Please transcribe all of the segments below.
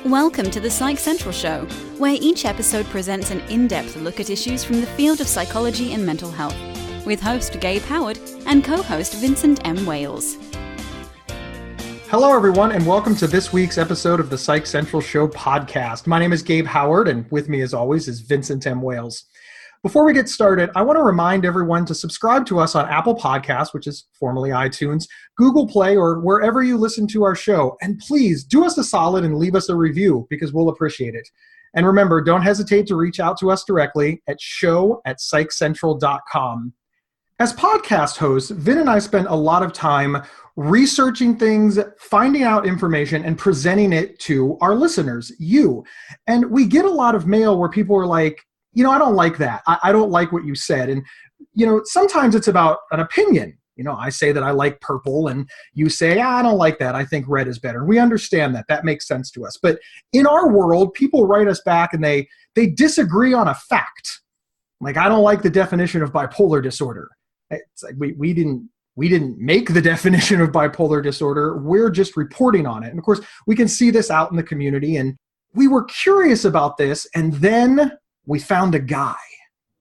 Welcome to the Psych Central Show, where each episode presents an in-depth look at issues from the field of psychology and mental health, with host Gabe Howard and co-host Vincent M. Wales. Hello, everyone, and welcome to this week's episode of the Psych Central Show podcast. My name is Gabe Howard, and with me, as always, is Vincent M. Wales. Before we get started, I want to remind everyone to subscribe to us on Apple Podcasts, which is formerly iTunes, Google Play, or wherever you listen to our show. And please do us a solid and leave us a review because we'll appreciate it. And remember, don't hesitate to reach out to us directly at show@psychcentral.com. As podcast hosts, Vin and I spend a lot of time researching things, finding out information, and presenting it to our listeners, you. And we get a lot of mail where people are like, I don't like that. I don't like what you said. And, sometimes it's about an opinion. I say that I like purple and you say, I don't like that. I think red is better. We understand that. That makes sense to us. But in our world, people write us back and they disagree on a fact. Like, I don't like the definition of bipolar disorder. It's like we didn't make the definition of bipolar disorder. We're just reporting on it. And of course, we can see this out in the community. And we were curious about this. And then we found a guy.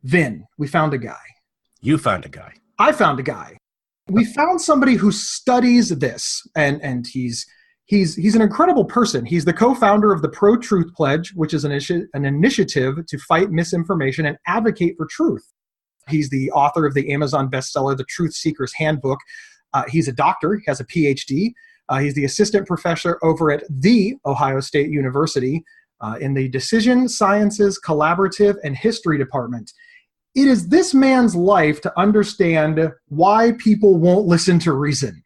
Vin, we found a guy. You found a guy. I found a guy. We found somebody who studies this, and he's an incredible person. He's the co-founder of the Pro-Truth Pledge, which is an initiative to fight misinformation and advocate for truth. He's the author of the Amazon bestseller, The Truth Seeker's Handbook. He's a doctor. He has a PhD. He's the assistant professor over at the Ohio State University in the Decision Sciences Collaborative and History Department. It is this man's life to understand why people won't listen to reason,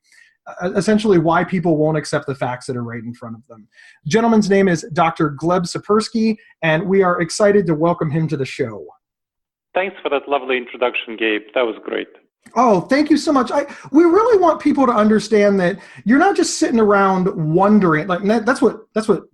essentially why people won't accept the facts that are right in front of them. The gentleman's name is Dr. Gleb Tsipursky, and we are excited to welcome him to the show. Thanks for that lovely introduction, Gabe. That was great. Oh, thank you so much. We really want people to understand that you're not just sitting around wondering. Like that's what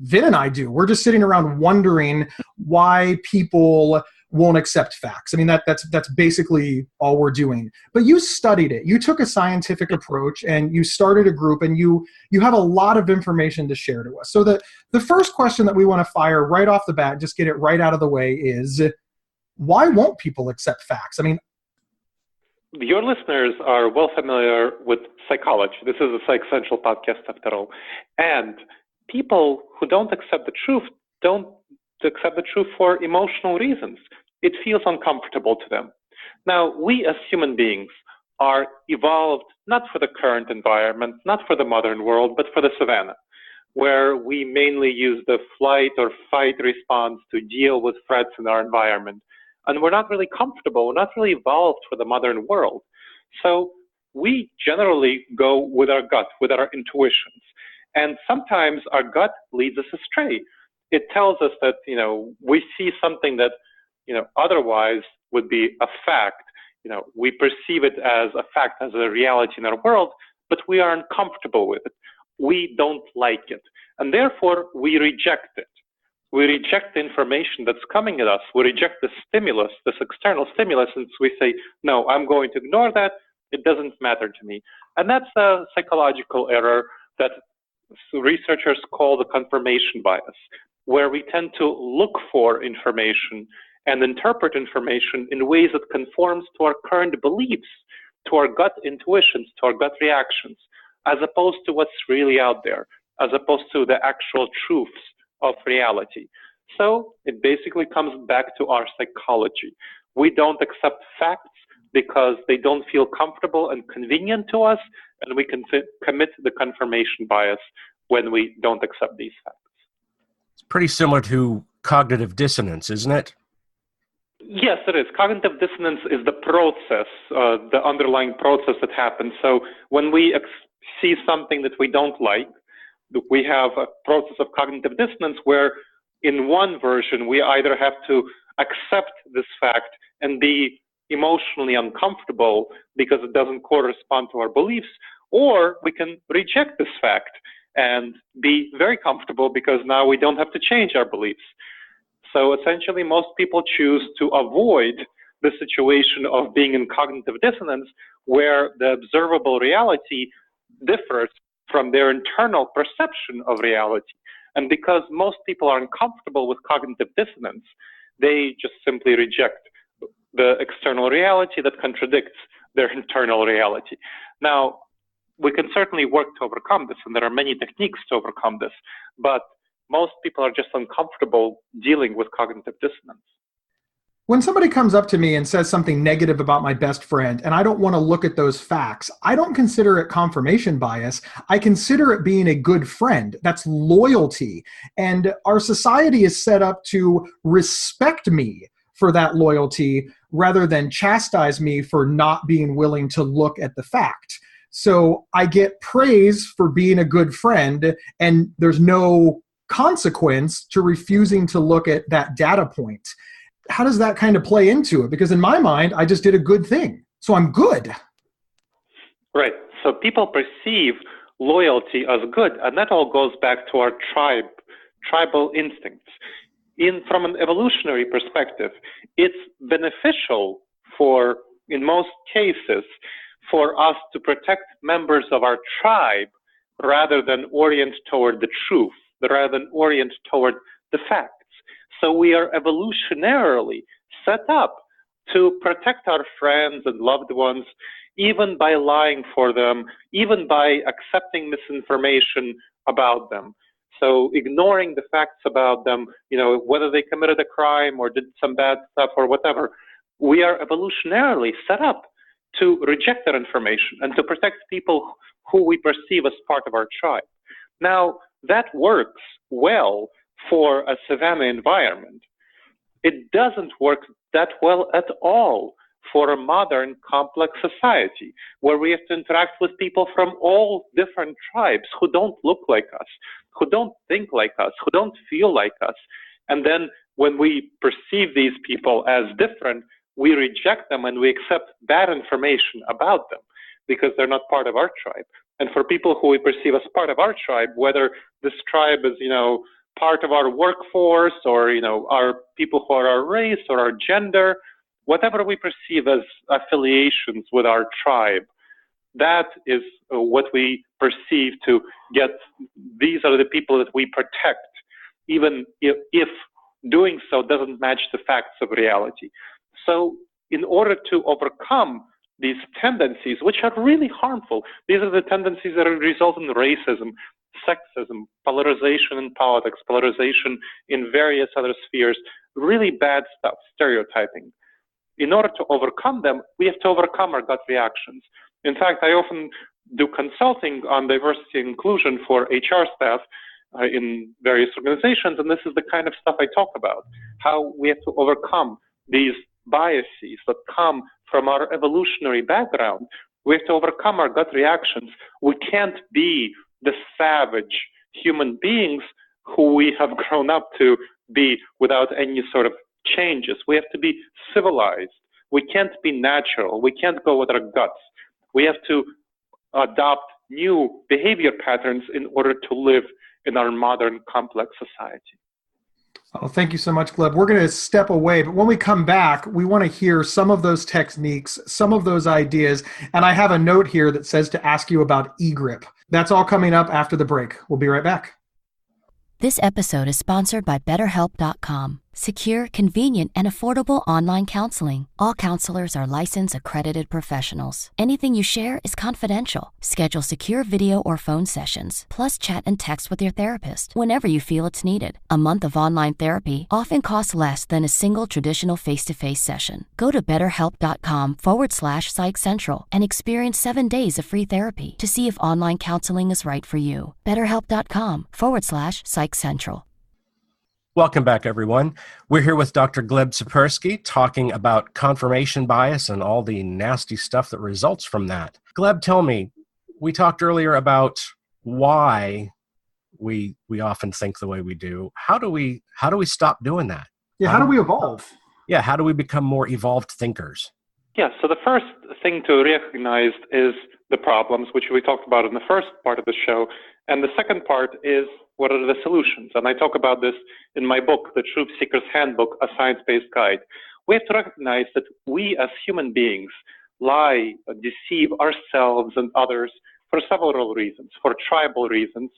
Vin and I do. We're just sitting around wondering why people won't accept facts. I mean, that's basically all we're doing. But you studied it. You took a scientific approach and you started a group, and you have a lot of information to share to us. So the first question that we want to fire right off the bat, just get it right out of the way, is why won't people accept facts? I mean, your listeners are well familiar with psychology. This is a Psych Central podcast after all. And people who don't accept the truth don't accept the truth for emotional reasons. It feels uncomfortable to them. Now, we as human beings are evolved not for the current environment, not for the modern world, but for the savannah, where we mainly use the flight or fight response to deal with threats in our environment. And we're not really comfortable, we're not really evolved for the modern world. So we generally go with our gut, with our intuitions. And sometimes our gut leads us astray. It tells us that, we see something that, otherwise would be a fact. We perceive it as a fact, as a reality in our world, but we are uncomfortable with it. We don't like it. And therefore, we reject it. We reject the information that's coming at us. We reject the stimulus, this external stimulus, and we say, no, I'm going to ignore that. It doesn't matter to me. And that's a psychological error that researchers call the confirmation bias, where we tend to look for information and interpret information in ways that conforms to our current beliefs, to our gut intuitions, to our gut reactions, as opposed to what's really out there, as opposed to the actual truths of reality. So it basically comes back to our psychology. We don't accept facts because they don't feel comfortable and convenient to us, and we can commit the confirmation bias when we don't accept these facts. It's pretty similar to cognitive dissonance, isn't it? Yes, it is. Cognitive dissonance is the process, the underlying process that happens. So when we see something that we don't like, we have a process of cognitive dissonance where in one version, we either have to accept this fact and be emotionally uncomfortable because it doesn't correspond to our beliefs, or we can reject this fact and be very comfortable because now we don't have to change our beliefs. So essentially, most people choose to avoid the situation of being in cognitive dissonance where the observable reality differs from their internal perception of reality. And because most people are uncomfortable with cognitive dissonance, they just simply reject the external reality that contradicts their internal reality. Now, we can certainly work to overcome this, and there are many techniques to overcome this, but most people are just uncomfortable dealing with cognitive dissonance. When somebody comes up to me and says something negative about my best friend, and I don't want to look at those facts, I don't consider it confirmation bias. I consider it being a good friend. That's loyalty. And our society is set up to respect me for that loyalty rather than chastise me for not being willing to look at the fact. So I get praise for being a good friend, and there's no consequence to refusing to look at that data point. How does that kind of play into it? Because in my mind, I just did a good thing, so I'm good. Right. So people perceive loyalty as good, and that all goes back to our tribal instincts. From an evolutionary perspective, it's beneficial in most cases, for us to protect members of our tribe rather than orient toward the truth, rather than orient toward the facts. So we are evolutionarily set up to protect our friends and loved ones, even by lying for them, even by accepting misinformation about them. So ignoring the facts about them, whether they committed a crime or did some bad stuff or whatever, we are evolutionarily set up to reject that information and to protect people who we perceive as part of our tribe. Now, that works well for a savanna environment. It doesn't work that well at all for a modern, complex society where we have to interact with people from all different tribes who don't look like us, who don't think like us, who don't feel like us. And then when we perceive these people as different, we reject them and we accept bad information about them because they're not part of our tribe. And for people who we perceive as part of our tribe, whether this tribe is, part of our workforce or, our people who are our race or our gender, whatever we perceive as affiliations with our tribe, that is what we perceive to get. These are the people that we protect, even if doing so doesn't match the facts of reality. So in order to overcome these tendencies, which are really harmful, these are the tendencies that result in racism, sexism, polarization in politics, polarization in various other spheres, really bad stuff, stereotyping. In order to overcome them, we have to overcome our gut reactions. In fact, I often do consulting on diversity and inclusion for HR staff in various organizations, and this is the kind of stuff I talk about, how we have to overcome these biases that come from our evolutionary background. We have to overcome our gut reactions. We can't be the savage human beings who we have grown up to be without any sort of changes. We have to be civilized. We can't be natural. We can't go with our guts. We have to adopt new behavior patterns in order to live in our modern, complex society. Oh, thank you so much, Gleb. We're going to step away, but when we come back, we want to hear some of those techniques, some of those ideas, and I have a note here that says to ask you about EGRIP. That's all coming up after the break. We'll be right back. This episode is sponsored by BetterHelp.com. Secure, convenient, and affordable online counseling. All counselors are licensed, accredited professionals. Anything you share is confidential. Schedule secure video or phone sessions, plus chat and text with your therapist whenever you feel it's needed. A month of online therapy often costs less than a single traditional face-to-face session. Go to BetterHelp.com/Psych Central and experience 7 days of free therapy to see if online counseling is right for you. BetterHelp.com/Psych Central. Welcome back, everyone. We're here with Dr. Gleb Tsipursky talking about confirmation bias and all the nasty stuff that results from that. Gleb, tell me, we talked earlier about why we often think the way we do. How do we stop doing that? Yeah, how do we evolve? Yeah, how do we become more evolved thinkers? Yeah, so the first thing to recognize is the problems, which we talked about in the first part of the show. And the second part is, what are the solutions? And I talk about this in my book, The Truth Seeker's Handbook, a Science-Based Guide. We have to recognize that we as human beings lie, deceive ourselves and others for several reasons. For tribal reasons,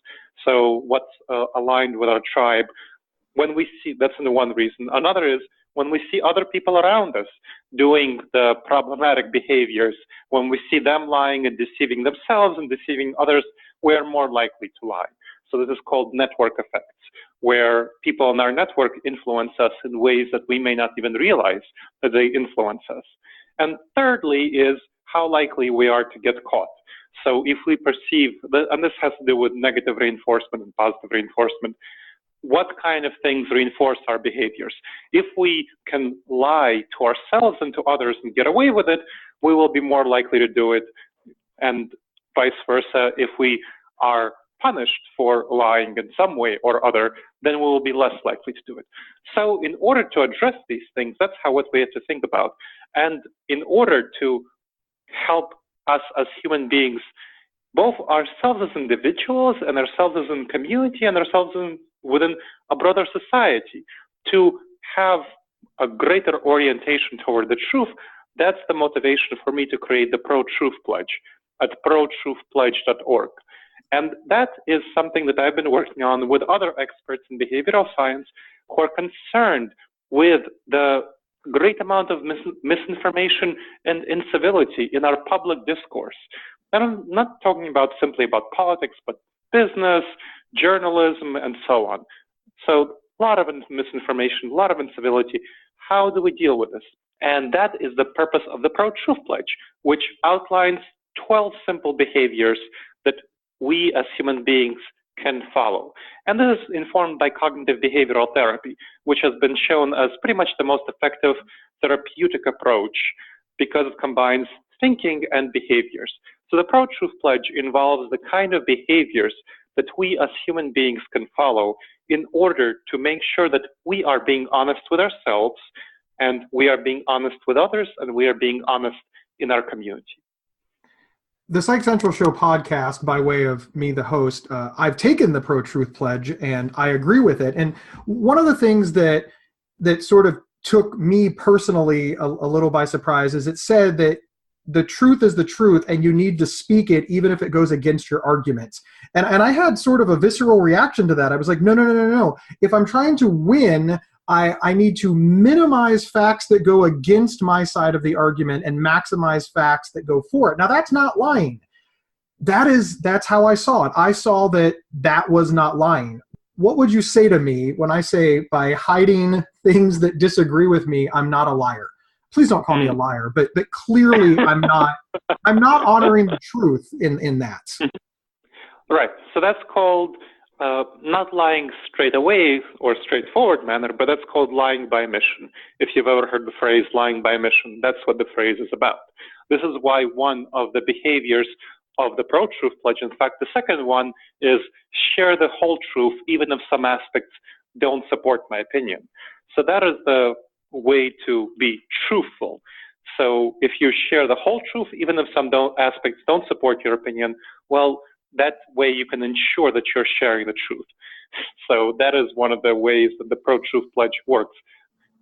so what's aligned with our tribe. When we see, that's the one reason. Another is when we see other people around us doing the problematic behaviors, when we see them lying and deceiving themselves and deceiving others, we're more likely to lie. So this is called network effects, where people in our network influence us in ways that we may not even realize that they influence us. And thirdly is how likely we are to get caught. So if we perceive, and this has to do with negative reinforcement and positive reinforcement, what kind of things reinforce our behaviors? If we can lie to ourselves and to others and get away with it, we will be more likely to do it, and vice versa. If we are punished for lying in some way or other, then we will be less likely to do it. So in order to address these things, that's what we have to think about. And in order to help us as human beings, both ourselves as individuals and ourselves as a community and ourselves within a broader society, to have a greater orientation toward the truth, that's the motivation for me to create the Pro-Truth Pledge at protruthpledge.org. And that is something that I've been working on with other experts in behavioral science who are concerned with the great amount of misinformation and incivility in our public discourse. And I'm not talking about simply about politics, but business, journalism, and so on. So a lot of misinformation, a lot of incivility. How do we deal with this? And that is the purpose of the Pro-Truth Pledge, which outlines 12 simple behaviors that we as human beings can follow. And this is informed by cognitive behavioral therapy, which has been shown as pretty much the most effective therapeutic approach because it combines thinking and behaviors. So the Pro-Truth Pledge involves the kind of behaviors that we as human beings can follow in order to make sure that we are being honest with ourselves, and we are being honest with others, and we are being honest in our community. The Psych Central Show podcast, by way of me, the host, I've taken the Pro-Truth Pledge, and I agree with it. And one of the things that sort of took me personally a little by surprise is it said that the truth is the truth, and you need to speak it even if it goes against your arguments. And I had sort of a visceral reaction to that. I was like, no. If I'm trying to win, I need to minimize facts that go against my side of the argument and maximize facts that go for it. Now, that's not lying. That's how I saw it. I saw that was not lying. What would you say to me when I say by hiding things that disagree with me, I'm not a liar? Please don't call me a liar, but clearly I'm not honoring the truth in that. Right. So that's called not lying straight away or straightforward manner, but that's called lying by omission. If you've ever heard the phrase lying by omission, that's what the phrase is about. This is why one of the behaviors of the Pro-Truth Pledge, in fact, the second one is share the whole truth, even if some aspects don't support my opinion. So that is the way to be truthful. So if you share the whole truth, even if some aspects don't support your opinion, well, that way you can ensure that you're sharing the truth. So that is one of the ways that the Pro-Truth Pledge works.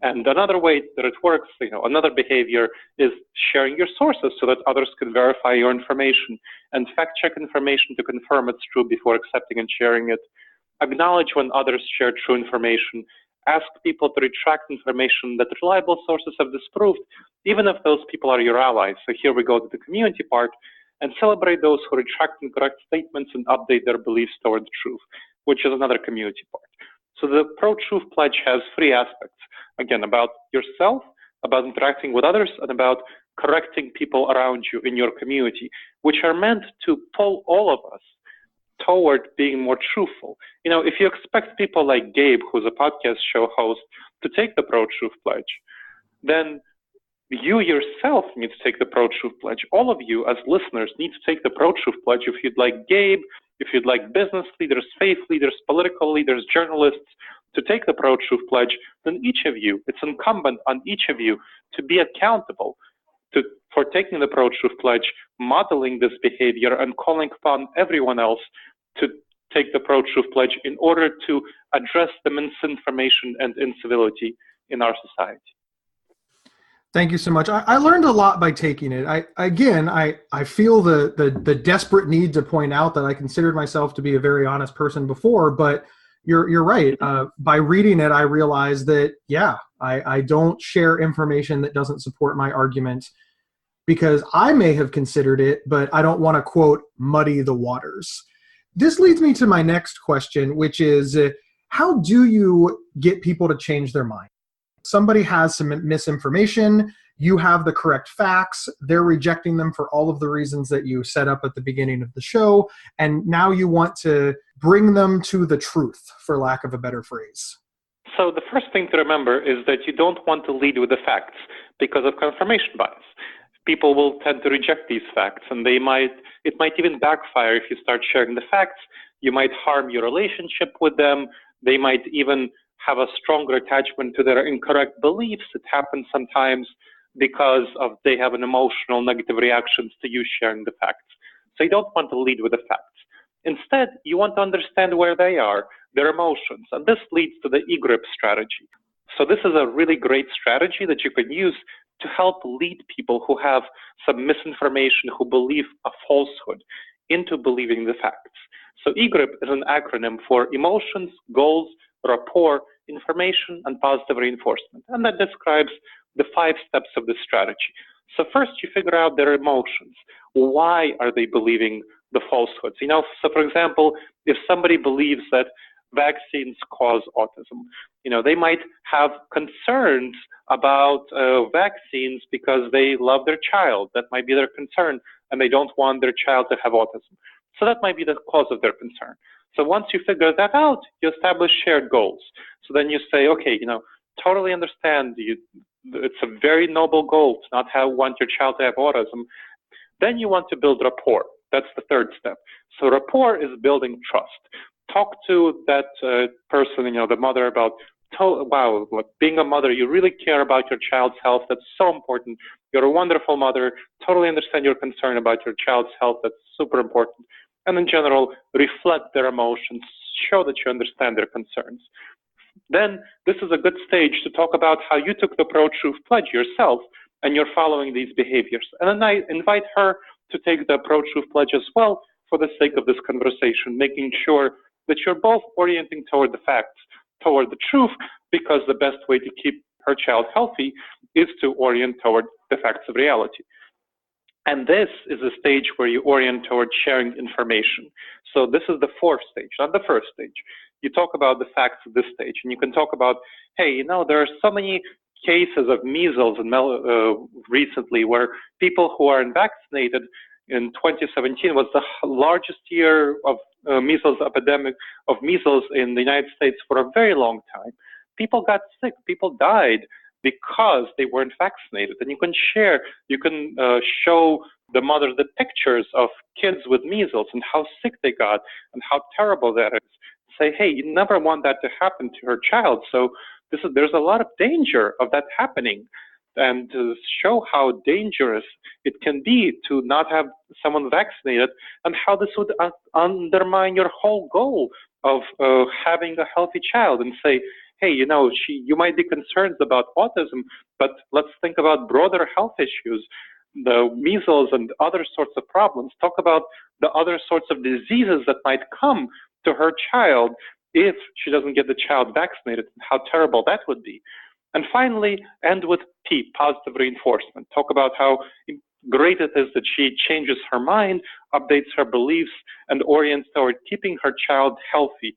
And another way that it works, another behavior is sharing your sources so that others can verify your information and fact-check information to confirm it's true before accepting and sharing it. Acknowledge when others share true information. Ask people to retract information that reliable sources have disproved, even if those people are your allies. So here we go to the community part, and celebrate those who retract incorrect statements and update their beliefs toward the truth, which is another community part. So the Pro-Truth Pledge has three aspects, again, about yourself, about interacting with others, and about correcting people around you in your community, which are meant to pull all of us toward being more truthful. If you expect people like Gabe, who's a podcast show host, to take the Pro-Truth Pledge, then you yourself need to take the Pro-Truth Pledge. All of you as listeners need to take the Pro-Truth Pledge. If you'd like Gabe, if you'd like business leaders, faith leaders, political leaders, journalists to take the Pro-Truth Pledge, then each of you, it's incumbent on each of you to be accountable for taking the Pro-Truth Pledge, modeling this behavior, and calling upon everyone else to take the Pro-Truth Pledge in order to address the misinformation and incivility in our society. Thank you so much. I learned a lot by taking it. I feel the desperate need to point out that I considered myself to be a very honest person before, but you're right. By reading it, I realized that, I don't share information that doesn't support my argument because I may have considered it, but I don't want to, quote, muddy the waters. This leads me to my next question, which is, how do you get people to change their mind? Somebody has some misinformation, you have the correct facts, they're rejecting them for all of the reasons that you set up at the beginning of the show, and now you want to bring them to the truth, for lack of a better phrase. So the first thing to remember is that you don't want to lead with the facts because of confirmation bias. People will tend to reject these facts, and it might even backfire if you start sharing the facts. You might harm your relationship with them. They might even have a stronger attachment to their incorrect beliefs. It happens sometimes because they have an emotional negative reactions to you sharing the facts. So you don't want to lead with the facts. Instead, you want to understand where they are, their emotions, and this leads to the EGRIP strategy. So this is a really great strategy that you can use to help lead people who have some misinformation, who believe a falsehood, into believing the facts. So EGRIP is an acronym for emotions, goals, rapport, information, and positive reinforcement. And that describes the 5 steps of the strategy. So first you figure out their emotions. Why are they believing the falsehoods? So for example, if somebody believes that vaccines cause autism, they might have concerns about vaccines because they love their child. That might be their concern, and they don't want their child to have autism. So that might be the cause of their concern. So once you figure that out, you establish shared goals. So then you say, okay, totally understand. It's a very noble goal to not want your child to have autism. Then you want to build rapport. That's the third step. So rapport is building trust. Talk to that person, the mother, about, wow, being a mother, you really care about your child's health. That's so important. You're a wonderful mother. Totally understand your concern about your child's health. That's super important. And in general, reflect their emotions. Show that you understand their concerns. Then this is a good stage to talk about how you took the pro-truth pledge yourself and you're following these behaviors. And then I invite her to take the pro-truth pledge as well for the sake of this conversation, making sure that you're both orienting toward the facts, toward the truth, because the best way to keep her child healthy is to orient toward the facts of reality. And this is a stage where you orient toward sharing information. So this is the 4th stage, not the 1st stage. You talk about the facts of this stage, and you can talk about, hey, there are so many cases of measles recently where people who are unvaccinated in 2017 was the largest year of measles epidemic of measles in the United States for a very long time. People got sick, people died because they weren't vaccinated. And you can show the mothers the pictures of kids with measles and how sick they got and how terrible that is. Say, hey, you never want that to happen to her child. So there's a lot of danger of that happening. And to show how dangerous it can be to not have someone vaccinated and how this would undermine your whole goal of having a healthy child, and say, hey, you might be concerned about autism, but let's think about broader health issues, the measles and other sorts of problems. Talk about the other sorts of diseases that might come to her child if she doesn't get the child vaccinated, and how terrible that would be. And finally, end with P, positive reinforcement. Talk about how great it is that she changes her mind, updates her beliefs, and orients toward keeping her child healthy,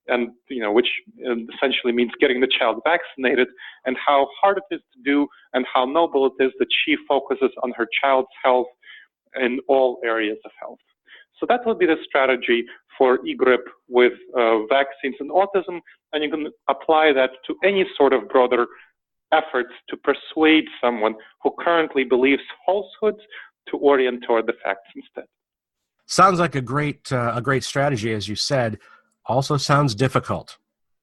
and which essentially means getting the child vaccinated, and how hard it is to do, and how noble it is that she focuses on her child's health in all areas of health. So that would be the strategy for EGRIP with vaccines and autism, and you can apply that to any sort of broader efforts to persuade someone who currently believes falsehoods to orient toward the facts instead. Sounds like a great strategy, as you said. Also sounds difficult.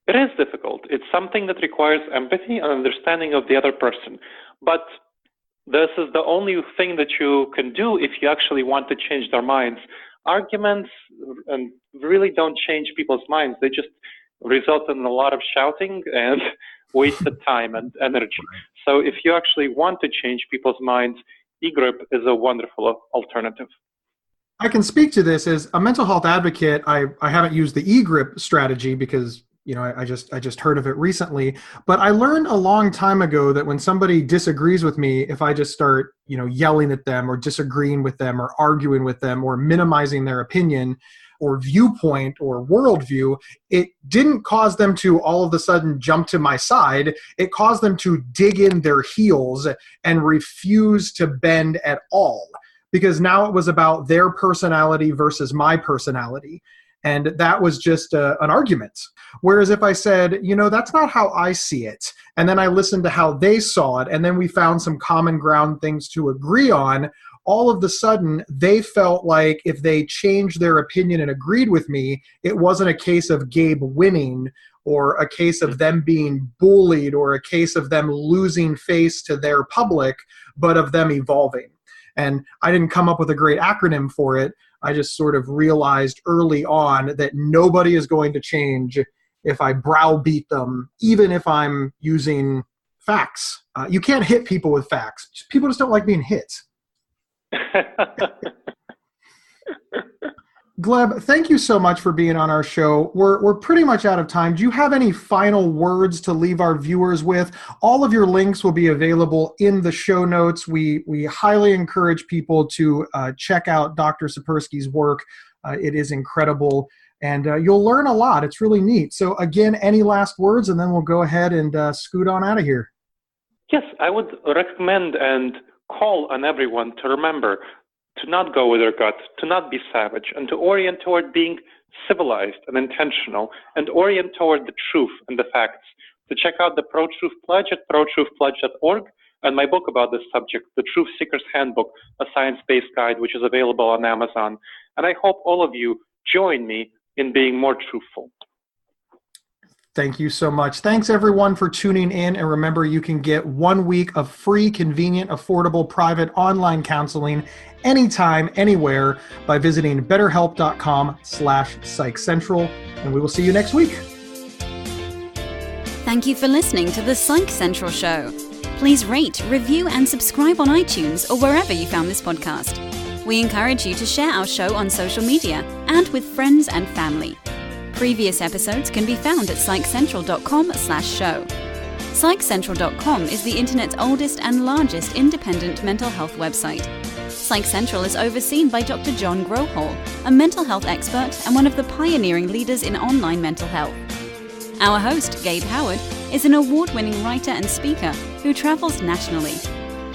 It is difficult. It's something that requires empathy and understanding of the other person. But this is the only thing that you can do if you actually want to change their minds. Arguments really don't change people's minds. They just result in a lot of shouting and wasted time and energy. So if you actually want to change people's minds, EGRIP is a wonderful alternative. I can speak to this as a mental health advocate. I haven't used the EGRIP strategy because I just heard of it recently, but I learned a long time ago that when somebody disagrees with me, if I just start, yelling at them or disagreeing with them or arguing with them or minimizing their opinion or viewpoint or worldview, it didn't cause them to all of a sudden jump to my side. It caused them to dig in their heels and refuse to bend at all, because now it was about their personality versus my personality. And that was just an argument. Whereas if I said, that's not how I see it, and then I listened to how they saw it, and then we found some common ground things to agree on, all of a sudden they felt like if they changed their opinion and agreed with me, it wasn't a case of Gabe winning or a case of them being bullied or a case of them losing face to their public, but of them evolving. And I didn't come up with a great acronym for it. I just sort of realized early on that nobody is going to change if I browbeat them, even if I'm using facts. You can't hit people with facts. People just don't like being hit. Gleb, thank you so much for being on our show. We're pretty much out of time. Do you have any final words to leave our viewers with? All of your links will be available in the show notes. We highly encourage people to check out Dr. Tsipursky's work. It is incredible, and you'll learn a lot. It's really neat. So again, any last words, and then we'll go ahead and scoot on out of here. Yes, I would recommend and call on everyone to remember to not go with their gut, to not be savage, and to orient toward being civilized and intentional, and orient toward the truth and the facts. To check out the Pro-Truth Pledge at protruthpledge.org, and my book about this subject, The Truth Seeker's Handbook, a science-based guide, which is available on Amazon. And I hope all of you join me in being more truthful. Thank you so much. Thanks, everyone, for tuning in. And remember, you can get 1 week of free, convenient, affordable, private online counseling anytime, anywhere by visiting betterhelp.com/Psych Central. And we will see you next week. Thank you for listening to the Psych Central Show. Please rate, review, and subscribe on iTunes or wherever you found this podcast. We encourage you to share our show on social media and with friends and family. Previous episodes can be found at psychcentral.com/show. Psychcentral.com is the internet's oldest and largest independent mental health website. Psych Central is overseen by Dr. John Grohol, a mental health expert and one of the pioneering leaders in online mental health. Our host, Gabe Howard, is an award-winning writer and speaker who travels nationally.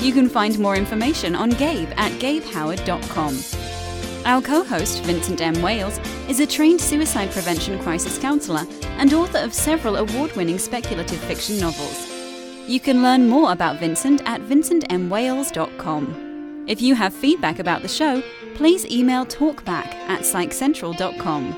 You can find more information on Gabe at gabehoward.com. Our co-host, Vincent M. Wales, is a trained suicide prevention crisis counselor and author of several award-winning speculative fiction novels. You can learn more about Vincent at vincentmwales.com. If you have feedback about the show, please email talkback@psychcentral.com.